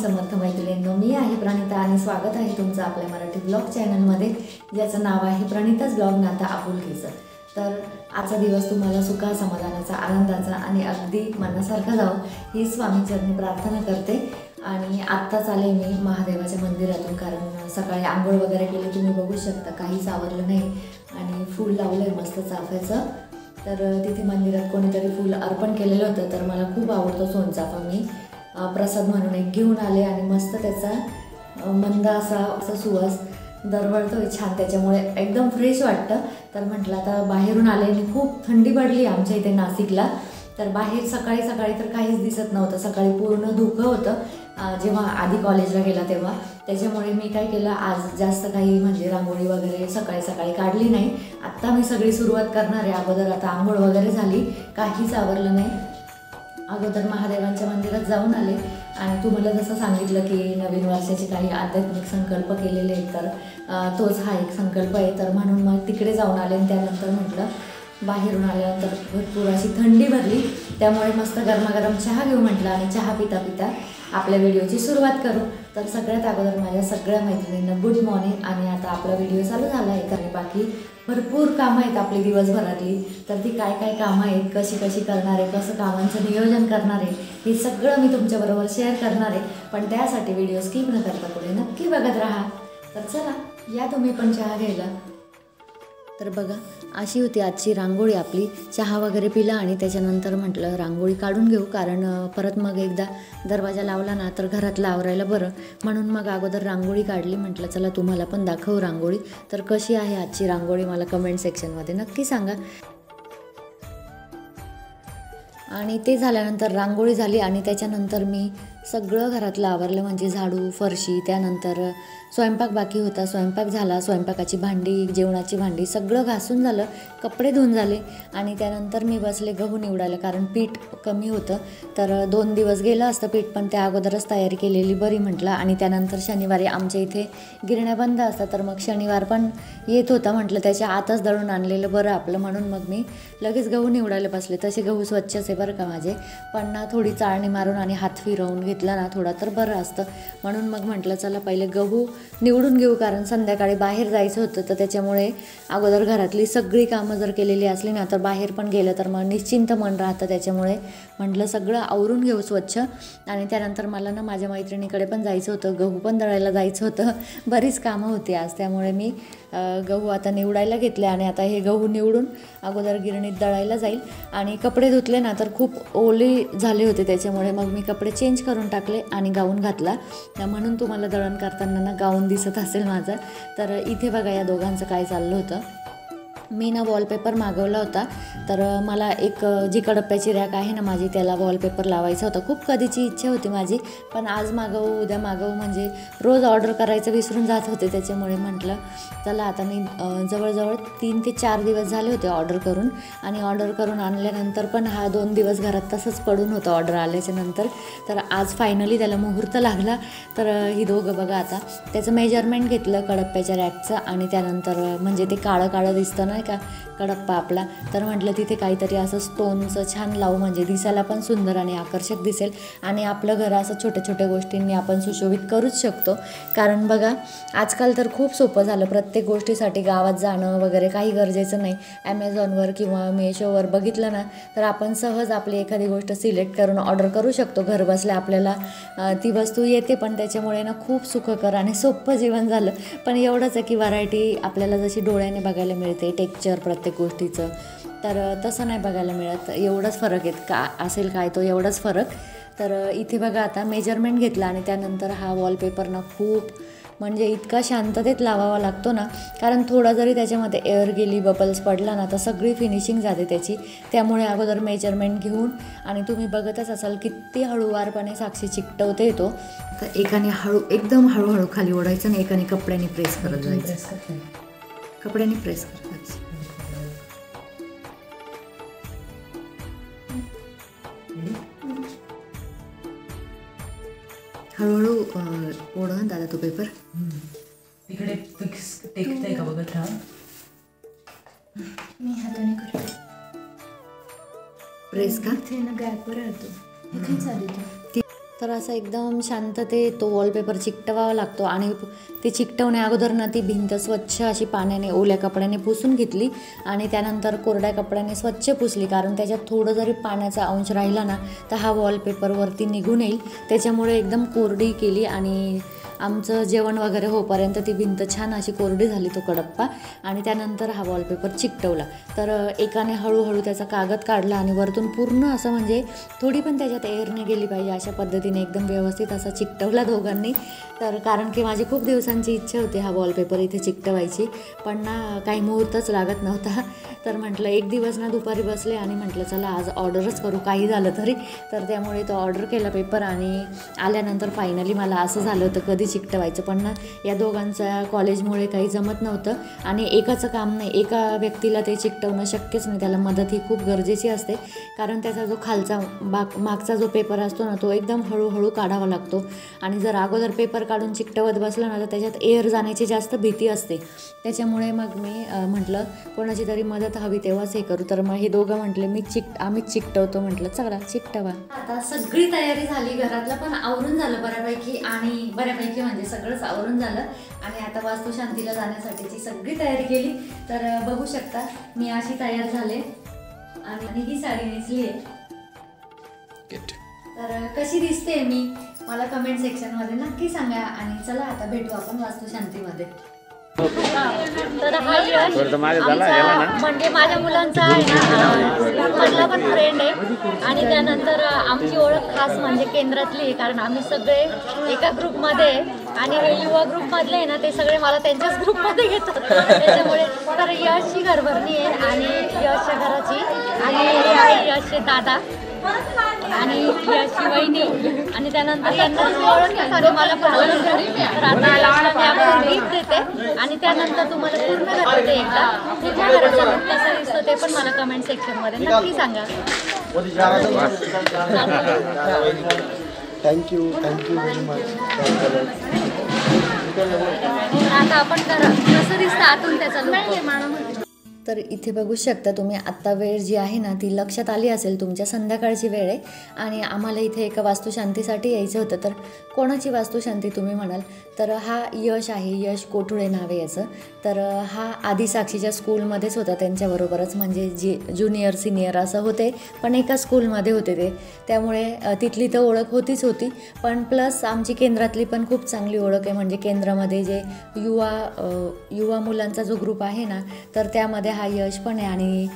समर्थ मैत्रिणींनो, मी आहे प्रणिता आणि स्वागत आहे तुमचं आपल्या मराठी ब्लॉग चॅनलमध्ये, ज्याचं नाव आहे प्रणिताच ब्लॉग नाता आपुलकीचं। तर आजचा दिवस तुम्हाला सुखा समाधानाचा, आनंदाचा आणि अगदी मनासारखा जावो ही स्वामीचरणी प्रार्थना करते। आणि आत्ताच आले मी महादेवाच्या मंदिरातून, कारण सकाळी आंघोळ वगैरे केली, तुम्ही बघू शकता काहीच आवरलं नाही आणि फूल लावलंय मस्त चाफ्याचं। तर तिथे मंदिरात कोणीतरी फूल अर्पण केलेलं होतं, तर मला खूप आवडतो सोनचाफा, मी प्रसाद म्हणून एक घेऊन आले आणि मस्त त्याचा मंद असा सुवास दरवळतोय छान, त्याच्यामुळे एकदम फ्रेश वाटतं। तर म्हटलं आता बाहेरून आले आणि खूप थंडी पडली आमच्या इथे नाशिकला, तर बाहेर सकाळी सकाळी तर काहीच दिसत नव्हतं, सकाळी पूर्ण धुकं होतं जेव्हा आधी कॉलेजला गेला तेव्हा। त्याच्यामुळे मी काय केलं, आज जास्त काही म्हणजे रांगोळी वगैरे सकाळी सकाळी काढली नाही। आत्ता मी सगळी सुरुवात करणार आहे। अगोदर आता आंघोळ वगैरे झाली, काहीच आवरलं नाही, अगोदर महादेवांच्या मंदिरात जाऊन आले आणि तुम्हाला जसं सांगितलं की नवीन वर्षाचे काही आध्यात्मिक संकल्प केलेले आहेत, तर तोच हा एक संकल्प आहे। तर म्हणून मग तिकडे जाऊन आले आणि त्यानंतर म्हटलं बाहेरून आल्यानंतर भरपूर अशी थंडी भरली, त्यामुळे मस्त गरमागरम चहा घेऊ म्हटलं आणि चहा पिता पिता आपल्या व्हिडिओची सुरुवात करू। तर सगळ्यात अगोदर माझ्या सगळ्या मैत्रिणींना गुड मॉर्निंग। आणि आता आपला व्हिडिओ चालू झाला आहे, कारण बाकी भरपूर कामं आहेत आपली दिवसभरातली, तर ती काय काय कामं आहेत, कशी कशी करणार आहे, कसं कामांचं नियोजन करणार आहे, हे सगळं मी तुमच्याबरोबर शेअर करणार आहे। पण त्यासाठी व्हिडिओ स्किप न करता पुढे नक्की बघत राहा। तर चला या तुम्ही पण चहा घ्यायला। तर बघा अशी होती आजची रांगोळी आपली। चहा वगैरे पिला आणि त्याच्यानंतर म्हटलं रांगोळी काढून घेऊ, कारण परत मग एकदा दरवाजा लावला ना तर घरातलं आवरायला बरं, म्हणून मग अगोदर रांगोळी काढली। म्हटलं चला तुम्हाला पण दाखवू रांगोळी। तर कशी आहे आजची रांगोळी मला कमेंट सेक्शनमध्ये नक्की सांगा। आणि ते झाल्यानंतर रांगोळी झाली आणि त्याच्यानंतर मी सगळं घरातलं आवरलं, म्हणजे झाडू, फरशी, त्यानंतर स्वयंपाक बाकी होता, स्वयंपाक झाला, स्वयंपाकाची भांडी, जेवणाची भांडी सगळं घासून झालं, कपडे धुवून झाले आणि त्यानंतर मी बसले गहू निवडायला, कारण पीठ कमी होतं, तर 2 दिवस गेलं असतं पीठ, पण त्या अगोदरच तयारी केलेली बरी म्हटलं। आणि त्यानंतर शनिवारी आमच्या इथे गिरण्या बंद असतात, तर मग शनिवार पण येत होता, म्हटलं त्याच्या आतच दळून आणलेलं बरं आपलं, म्हणून मग मी लगेच गहू निवडायला बसले। तसे गहू स्वच्छच आहे बरं का माझे, पण ना थोडी चाळणी मारून आणि हात फिरवून घेतला ना थोडा तर बरं असतं, म्हणून मग म्हटलं चला पहिले गहू निवडून घेऊ, कारण संध्याकाळी बाहेर जायचं होतं, तर त्याच्यामुळे अगोदर घरातली सगळी कामं जर केलेली असली ना तर बाहेर पण गेलं तर मग निश्चिंत मन राहतं, त्याच्यामुळे म्हटलं सगळं आवरून घेऊ स्वच्छ। आणि त्यानंतर मला ना माझ्या मैत्रिणीकडे पण जायचं होतं, गहू पण दळायला जायचं होतं, बरीच कामं होती आज, त्यामुळे मी गहू आता निवडायला घेतले आणि आता हे गहू निवडून अगोदर गिरणीत दळायला जाईल। आणि कपडे धुतले ना तर खूप ओले झाले होते, त्याच्यामुळे मग मी कपडे चेंज करून टाकले आणि गाऊन घातला, म्हणून तुम्हाला दळण करताना ना गाऊन दिसत असेल माझा। तर इथे बघा या दोघांचं काय चाललं होतं, मी ना वॉलपेपर मागवला होता, तर मला एक जी कडप्प्याची रॅक आहे ना माझी, त्याला वॉलपेपर लावायचा होता, खूप कधीची इच्छा होती माझी, पण आज मागवू उद्या मागवू म्हणजे रोज ऑर्डर करायचं विसरून जात होते, त्याच्यामुळे म्हटलं चला आता मी जवळजवळ 3 ते 4 दिवस झाले होते ऑर्डर करून, आणि ऑर्डर करून आणल्यानंतर पण हा 2 दिवस घरात तसंच पडून होतं ऑर्डर आल्याच्या नंतर, तर आज फायनली त्याला मुहूर्त लागला। तर ही दोघं बघा आता त्याचं मेजरमेंट घेतलं कडप्प्याच्या रॅकचं, आणि त्यानंतर म्हणजे ते काळं काळं दिसतं ना का कडप्पा आपला, तर म्हटलं तिथे काहीतरी असं स्टोनचं छान लावू, म्हणजे दिसायला पण सुंदर आणि आकर्षक दिसेल, आणि आपलं घर असं छोट्या छोट्या गोष्टींनी आपण सुशोभित करूच शकतो। कारण बघा आजकाल तर खूप सोपं झालं, प्रत्येक गोष्टीसाठी गावात जाणं वगैरे काही गरजेचं नाही, ॲमेझॉनवर किंवा मेशोवर बघितलं ना तर आपण सहज आपली एखादी गोष्ट सिलेक्ट करून ऑर्डर करू शकतो, घर बसल्या आपल्याला ती वस्तू येते, पण त्याच्यामुळे ना खूप सुखकर आणि सोपं जीवन झालं। पण एवढंच आहे की व्हरायटी आपल्याला जशी डोळ्याने बघायला मिळते, टेक्स्चर प्रत्येक गोष्टीचं, तर तसं नाही बघायला मिळत, एवढंच फरक आहेत का असेल काय तो एवढाच फरक। तर इथे बघा आता मेजरमेंट घेतलं आणि त्यानंतर हा वॉलपेपर ना खूप म्हणजे इतका शांततेत लावावा लागतो ना, कारण थोडा जरी त्याच्यामध्ये एअर गेली, बबल्स पडला ना तर सगळी फिनिशिंग जाते त्याची, त्यामुळे अगोदर मेजरमेंट घेऊन, आणि तुम्ही बघतच असाल किती हळूवारपणे साक्षी चिकटवते येतो, तर एकाने एकदम हळूहळू खाली ओढायचं आणि एकाने कपड्याने प्रेस करत जायचं, कपड्याने प्रेस करत जायचं। हळूहळू ओढ दादा तो पेपर तिकडे टेकतंय का बघत राहा, मी हाताने करतो प्रेस का इथे ना गॅपवर राहतो, हे काय चालू तर असं एकदम शांततेत तो वॉलपेपर चिकटवावा लागतो आणि ते चिकटवण्या अगोदर ना ती भिंत स्वच्छ अशी पाण्याने ओल्या कपड्याने पुसून घेतली आणि त्यानंतर कोरड्या कपड्याने स्वच्छ पुसली, कारण त्याच्यात थोडं जरी पाण्याचा अंश राहिला ना तर हा वॉलपेपरवरती निघून येईल. त्याच्यामुळे एकदम कोरडी केली आणि आमचं जेवण वगैरे होईपर्यंत ती भिंत छान अशी कोरडी झाली, तो कडप्पा. आणि त्यानंतर हा वॉलपेपर चिकटवला. तर एकाने हळूहळू त्याचा कागद काढला आणि वरतून पूर्ण असं म्हणजे थोडी पण त्याच्यात एअर नाही गेली पाहिजे अशा पद्धतीने एकदम व्यवस्थित असा चिकटवला दोघांनी. तर कारण की माझी खूप दिवसांची इच्छा होती हा वॉलपेपर इथे चिकटवायची, पण ना काही मुहूर्तच लागत नव्हता. तर म्हटलं एक दिवस ना दुपारी बसले आणि म्हटलं चला आज ऑर्डरच करू काही झालं तरी. तर त्यामुळे तो ऑर्डर केला पेपर आणि आल्यानंतर फायनली मला असं झालं होतं कधी चिकटवायचं, पण ना या दोघांच्या कॉलेजमुळे काही जमत नव्हतं आणि एकाचं काम नाही, एका व्यक्तीला ते चिकटवणं शक्यच नाही. त्याला मदत ही खूप गरजेची असते, कारण त्याचा जो खालचा मागचा जो पेपर असतो ना तो एकदम हळूहळू काढावा लागतो आणि जर अगोदर पेपर काढून चिकटवत बसलं ना तर त्याच्यात एअर जाण्याची जास्त भीती असते. त्याच्यामुळे मग मी म्हटलं कोणाची तरी मदत हवी तेव्हाच हे करू. तर मग हे दोघं म्हटले आम्हीच चिकटवतो. म्हटलं चला चिकटवा. आता सगळी तयारी झाली, घरातलं पण आवरून झालं बऱ्यापैकी आणि बऱ्यापैकी म्हणजे सगळंच आवरून झालं आणि आता वास्तुशांतीला जाण्यासाठीची सगळी तयारी केली. तर बघू शकता मी अशी तयार झाले आणि ही साडी नेसली आहे. तर कशी दिसते मी मला कमेंट सेक्शनमध्ये नक्की सांगा आणि चला आता भेटू आपण वास्तुशांतीमध्ये. तर हा यश आमचा म्हणजे माझ्या मुलांचा आहे ना मधला पण फ्रेंड आहे आणि त्यानंतर आमची ओळख खास म्हणजे केंद्रातली आहे, कारण आम्ही सगळे एका ग्रुपमध्ये आणि हे युवा ग्रुपमधले आहे ना ते सगळे मला त्यांच्याच ग्रुपमध्ये घेतात. त्याच्यामुळे तर यशची घरभरणी आहे आणि यशच्या घराची आणि हे आहे यशचे दादा आणि यशची वहिनी आणि त्यानंतर त्यांना ओळखण्यासाठी मला पण ओळख झाली. तर आता यशला मी आपण गिफ्ट देते आणि त्यानंतर तुम्हाला पूर्ण घरामध्ये एकदा तुझ्या घराचा लुक कसा दिसतो ते पण मला कमेंट सेक्शनमध्ये नक्की सांगा. Thank you very much. आता आपण कसं दिसतं आतून त्याचा लुक. तर इथे बघू शकता तुम्ही आत्ता वेळ जी आहे ना ती लक्षात आली असेल तुमच्या, संध्याकाळची वेळ आहे आणि आम्हाला इथे एका वास्तुशांतीसाठी यायचं होतं. तर कोणाची वास्तुशांती तुम्ही म्हणाल तर हा यश आहे, यश कोठुळे नाव आहे याचं. तर हा आधी साक्षीच्या स्कूलमध्येच होता त्यांच्याबरोबरच, म्हणजे ज्युनियर सिनियर असं होते पण एका स्कूलमध्ये होते ते, त्यामुळे तिथली तर ओळख होती. पण प्लस आमची केंद्रातली पण खूप चांगली ओळख आहे, म्हणजे केंद्रामध्ये जे युवा मुलांचा जो ग्रुप आहे ना तर त्यामध्ये हा यश पण आहे आणि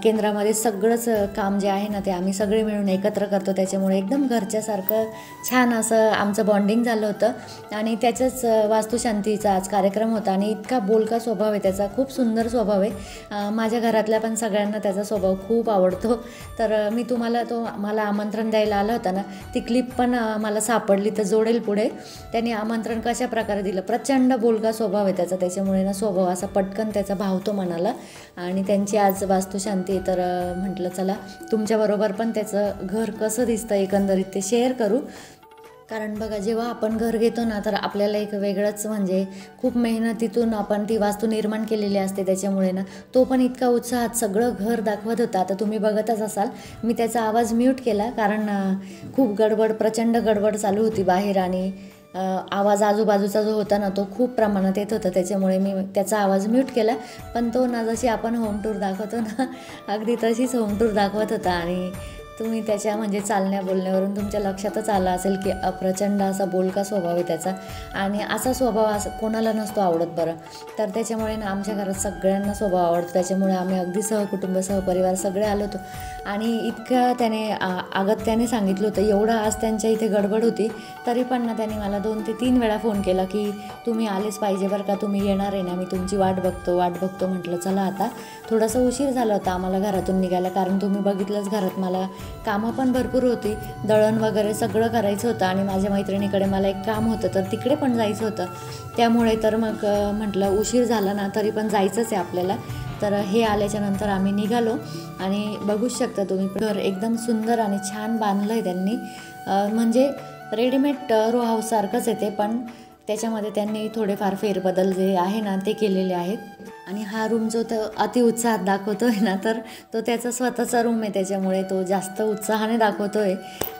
केंद्रामध्ये सगळंच काम जे आहे ना ते आम्ही सगळे मिळून एकत्र करतो. त्याच्यामुळे एकदम घरच्यासारखं छान असं आमचं बॉन्डिंग झालं होतं आणि त्याच्याच वास्तुशांतीचा आज कार्यक्रम होता आणि इतका बोलका स्वभाव आहे त्याचा, खूप सुंदर स्वभाव आहे. माझ्या घरातल्या पण सगळ्यांना त्याचा स्वभाव खूप आवडतो. तर मी तुम्हाला मला आमंत्रण द्यायला आलं होतं ना ती क्लिप पण मला सापडली तर जोडेल पुढे. त्यांनी आमंत्रण कशा प्रकारे दिलं, प्रचंड बोलका स्वभाव आहे त्याचा, त्याच्यामुळे ना स्वभाव असा पटकन त्याचा भावतो मनाला. आणि त्यांची आज वास्तुशांती तर म्हटलं चला तुमच्याबरोबर पण त्याचं घर कसं दिसतं एकंदरीत ते शेअर करू. कारण बघा जेव्हा आपण घर घेतो ना तर आपल्याला एक वेगळंच म्हणजे खूप मेहनतीतून आपण ती वास्तू निर्माण केलेली असते, त्याच्यामुळे ना तो पण इतका उत्साहात सगळं घर दाखवत होता. आता तुम्ही बघतच असाल मी त्याचा आवाज म्यूट केला कारण खूप प्रचंड गडबड चालू होती बाहेर आणि आवाज आजूबाजूचा जो होता ना तो खूप प्रमाणात येत होता, त्याच्यामुळे मी त्याचा आवाज म्यूट केला. पण तो ना जशी आपण होम टूर दाखवतो ना अगदी तशीच होम टूर दाखवत होता आणि तुम्ही त्याच्या म्हणजे चालण्या बोलण्यावरून तुमच्या लक्षातच आलं असेल की प्रचंड असा बोलका स्वभाव आहे त्याचा आणि असा स्वभाव असं कोणाला नसतो आवडत बरं. तर त्याच्यामुळे ना आमच्या घरात सगळ्यांना स्वभाव आवडतो, त्याच्यामुळे आम्ही अगदी सहकुटुंब सहपरिवार सगळे आलो होतो आणि इतकं त्याने सांगितलं होतं एवढं आज त्यांच्या इथे गडबड होती तरी पण ना त्याने मला 2 ते 3 वेळा फोन केला की तुम्ही आलेच पाहिजे बरं का, तुम्ही येणार आहे ना, मी तुमची वाट बघतो. म्हटलं चला आता थोडासा उशीर झाला होता आम्हाला घरातून निघायला, कारण तुम्ही बघितलंच घरात मला कामं पण भरपूर होती, दळण वगैरे सगळं करायचं होतं आणि माझ्या मैत्रिणीकडे मला एक काम होतं तर तिकडे पण जायचं होतं. त्यामुळे तर मग म्हटलं उशीर झाला ना तरी पण जायचंच आहे आपल्याला. तर हे आल्याच्या नंतर आम्ही निघालो आणि बघूच शकता तुम्ही घर एकदम सुंदर आणि छान बांधलं आहे त्यांनी, म्हणजे रेडीमेड रो हाऊससारखंच आहे ते, पण त्याच्यामध्ये त्यांनी थोडेफार फेरबदल जे आहे ना ते केलेले आहेत आणि हा रूम जो तो अति उत्साहात दाखवतो आहे ना, तर तो त्याचा स्वतःचा रूम आहे, त्याच्यामुळे तो जास्त उत्साहाने दाखवतो आहे.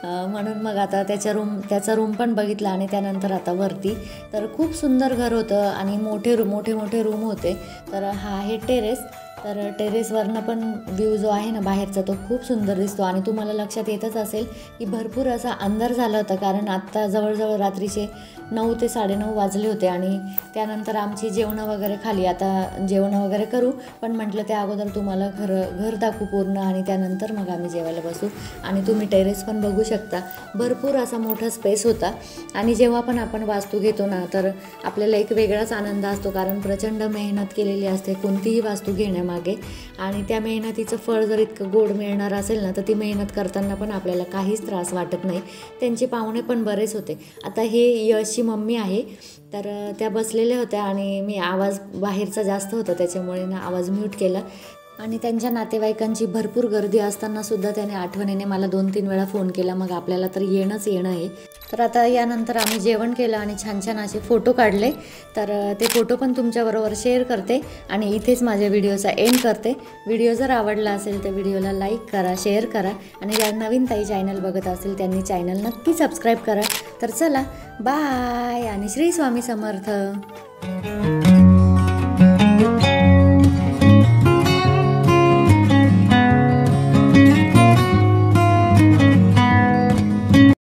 म्हणून मग आता त्याचा रूम पण बघितला आणि त्यानंतर आता वरती. तर खूप सुंदर घर होतं आणि मोठे मोठे रूम होते. तर हा आहे टेरेस. तर टेरेसवरनं पण व्ह्यू जो आहे ना बाहेरचा, तो खूप सुंदर दिसतो. आणि तुम्हाला लक्षात येतच असेल की भरपूर असा अंधार झाला होता, कारण आत्ता जवळजवळ रात्रीचे 9 ते 9:30 वाजले होते. आणि त्यानंतर आमची जेवणं वगैरे खाली. आता जेवणं वगैरे करू, पण म्हटलं त्या अगोदर तुम्हाला घर दाखवू पूर्ण आणि त्यानंतर मग आम्ही जेवायला बसू. आणि तुम्ही टेरेस पण बघू शकता, भरपूर असा मोठा स्पेस होता. आणि जेव्हा पण आपण वास्तू घेतो ना, तर आपल्याला एक वेगळाच आनंद असतो, कारण प्रचंड मेहनत केलेली असते कोणतीही वास्तू घेण्यामागे. आणि त्या मेहनतीचं फळ जर इतकं गोड मिळणार असेल ना, तर ती मेहनत करताना पण आपल्याला काहीच त्रास वाटत नाही. त्यांचे पाहुणे पण बरेच होते. आता हे यशची मम्मी आहे, तर त्या बसलेल्या होत्या आणि मी आवाज बाहेरचा जास्त होता त्याच्यामुळे ना आवाज म्यूट केला. आणि त्यांच्या नातेवाईकांची भरपूर गर्दी असताना सुद्धा त्याने आठवणीने मला 2-3 वेळा फोन केला. मग आपल्याला तर येणं आहे. तर आता यानंतर आम्ही जेवण केलं आणि छान असे फोटो काढले. तर ते फोटो पण तुमच्याबरोबर शेअर करते आणि इथेच माझ्या व्हिडिओचा एंड करते. व्हिडिओ जर आवडला असेल तर व्हिडिओला लाईक करा, शेअर करा आणि ज्या नवीन ताई चॅनल बघत असेल त्यांनी चॅनल नक्की सबस्क्राईब करा. तर चला बाय आणि श्री स्वामी समर्थ.